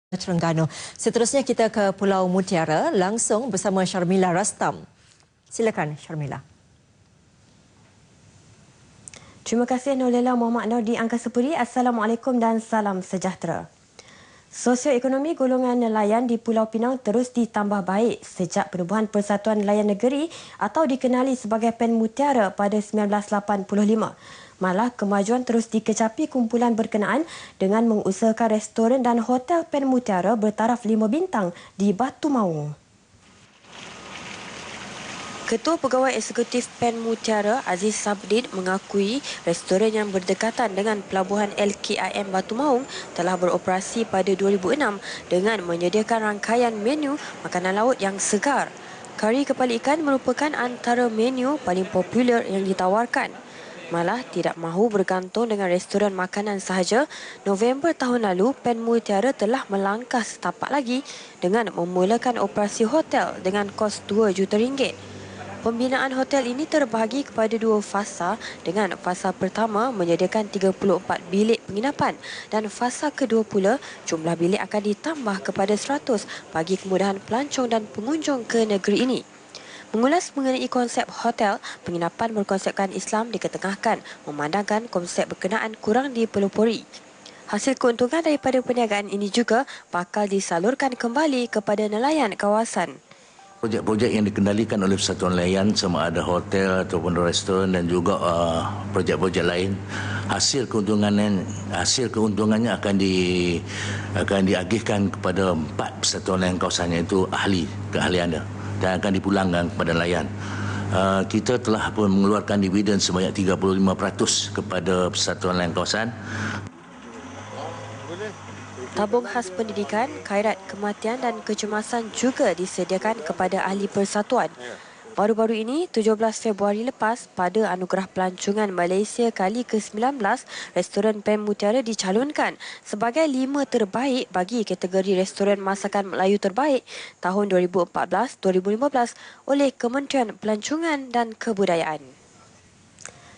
Terengganu. Seterusnya kita ke Pulau Mutiara langsung bersama Sharmila Rastam. Silakan Sharmila. Terima kasih Nolela Muhammad Nur di Angkasa Puri. Assalamualaikum dan salam sejahtera. Sosioekonomi golongan nelayan di Pulau Pinang terus ditambah baik sejak penubuhan Persatuan Nelayan Negeri atau dikenali sebagai PEN Mutiara pada 1985. Malah kemajuan terus dikecapi kumpulan berkenaan dengan mengusahakan restoran dan hotel PEN Mutiara bertaraf 5 bintang di Batu Maung. Ketua Pegawai Eksekutif PEN Mutiara Aziz Sabdin mengakui restoran yang berdekatan dengan Pelabuhan LKIM Batu Maung telah beroperasi pada 2006 dengan menyediakan rangkaian menu makanan laut yang segar. Kari kepala ikan merupakan antara menu paling popular yang ditawarkan. Malah tidak mahu bergantung dengan restoran makanan sahaja, November tahun lalu PEN Mutiara telah melangkah setapak lagi dengan memulakan operasi hotel dengan kos RM2 juta. Pembinaan hotel ini terbahagi kepada 2 fasa dengan fasa pertama menyediakan 34 bilik penginapan dan fasa kedua pula jumlah bilik akan ditambah kepada 100 bagi kemudahan pelancong dan pengunjung ke negeri ini. Mengulas mengenai konsep hotel, penginapan berkonsepkan Islam diketengahkan memandangkan konsep berkenaan kurang dipelopori. Hasil keuntungan daripada perniagaan ini juga bakal disalurkan kembali kepada nelayan kawasan. Projek-projek yang dikendalikan oleh Persatuan Nelayan sama ada hotel ataupun restoran dan juga projek-projek lain, hasil keuntungannya akan diagihkan kepada 4 Persatuan Nelayan kawasannya, itu keahliannya, dan akan dipulangkan kepada nelayan. Kita telah pun mengeluarkan dividen sebanyak 35% kepada Persatuan Nelayan kawasan. Tabung khas pendidikan, khairat, kematian dan kecemasan juga disediakan kepada ahli persatuan. Baru-baru ini, 17 Februari lepas, pada Anugerah Pelancongan Malaysia kali ke-19, restoran PEN Mutiara dicalonkan sebagai 5 terbaik bagi kategori restoran masakan Melayu terbaik tahun 2014-2015 oleh Kementerian Pelancongan dan Kebudayaan.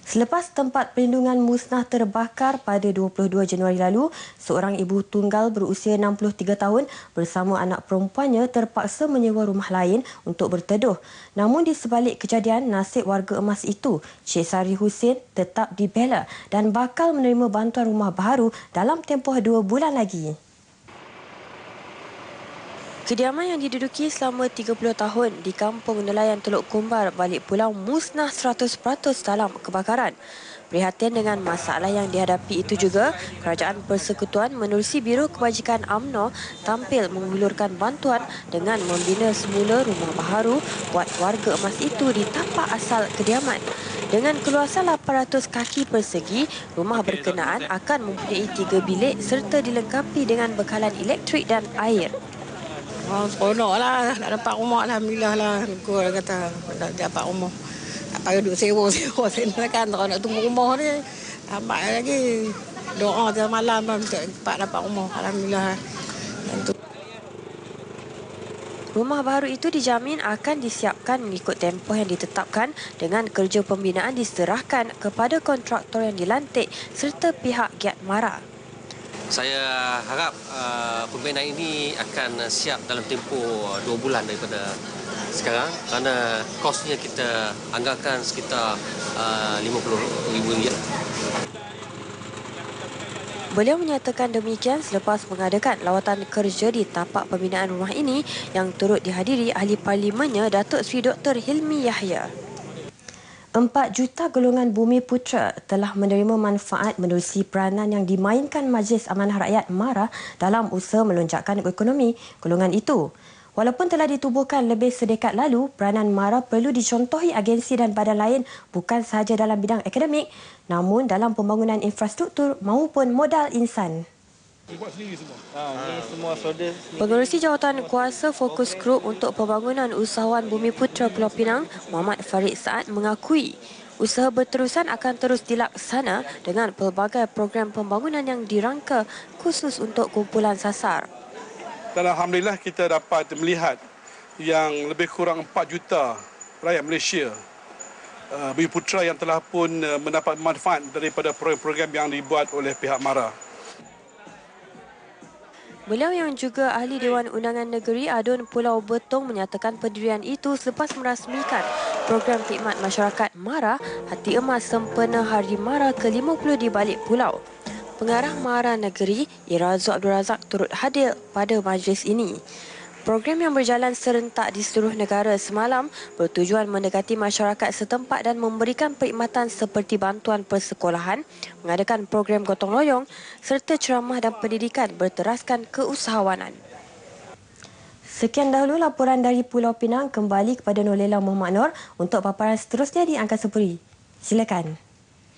Selepas tempat perlindungan musnah terbakar pada 22 Januari lalu, seorang ibu tunggal berusia 63 tahun bersama anak perempuannya terpaksa menyewa rumah lain untuk berteduh. Namun di sebalik kejadian, nasib warga emas itu, Cik Sari Hussein, tetap dibela dan bakal menerima bantuan rumah baharu dalam tempoh 2 bulan lagi. Kediaman yang diduduki selama 30 tahun di Kampung Nelayan Teluk Kumbar, Balik Pulau musnah 100% dalam kebakaran. Prihatin dengan masalah yang dihadapi itu juga, Kerajaan Persekutuan menerusi Biro Kebajikan UMNO tampil menghulurkan bantuan dengan membina semula rumah baharu buat warga emas itu di tapak asal kediaman. Dengan keluasan 800 kaki persegi, rumah berkenaan akan mempunyai 3 bilik serta dilengkapi dengan bekalan elektrik dan air. Seronok lah, nak dapat rumah, alhamdulillah lah. Gua kata nak dapat rumah. Tak payah duduk sewa sini kan, kalau nak tunggu rumah ni. Lambat lagi. Doa tiap malam untuk cepat dapat rumah, alhamdulillah. Rumah baru itu dijamin akan disiapkan mengikut tempoh yang ditetapkan dengan kerja pembinaan diserahkan kepada kontraktor yang dilantik serta pihak Giat Mara. Saya harap pembinaan ini akan siap dalam tempoh 2 bulan daripada sekarang kerana kosnya kita anggarkan sekitar RM50,000. Beliau menyatakan demikian selepas mengadakan lawatan kerja di tapak pembinaan rumah ini yang turut dihadiri ahli parlimennya Datuk Seri Dr. Hilmi Yahya. 4 juta golongan Bumi Putra telah menerima manfaat menerusi peranan yang dimainkan Majlis Amanah Rakyat MARA dalam usaha melonjakkan ekonomi golongan itu. Walaupun telah ditubuhkan lebih sedekad lalu, peranan MARA perlu dicontohi agensi dan badan lain bukan sahaja dalam bidang akademik, namun dalam pembangunan infrastruktur maupun modal insan. Pengerusi Jawatan Kuasa Fokus Group untuk Pembangunan Usahawan Bumi Putra Pulau Pinang, Muhammad Farid Saad mengakui usaha berterusan akan terus dilaksana dengan pelbagai program pembangunan yang dirangka khusus untuk kumpulan sasar. Dan alhamdulillah kita dapat melihat yang lebih kurang 4 juta rakyat Malaysia Bumi Putra yang telah pun mendapat manfaat daripada program-program yang dibuat oleh pihak MARA. Beliau yang juga ahli Dewan Undangan Negeri Adun Pulau Betong menyatakan pendirian itu selepas merasmikan program khidmat masyarakat MARA Hati Emas sempena Hari MARA ke-50 di balik pulau. Pengarah MARA Negeri Irazu Abdul Razak turut hadir pada majlis ini. Program yang berjalan serentak di seluruh negara semalam bertujuan mendekati masyarakat setempat dan memberikan perkhidmatan seperti bantuan persekolahan, mengadakan program gotong royong serta ceramah dan pendidikan berteraskan keusahawanan. Sekian dahulu laporan dari Pulau Pinang, kembali kepada Nolela Muhammad Noor untuk paparan seterusnya di Angkasa Puri. Silakan.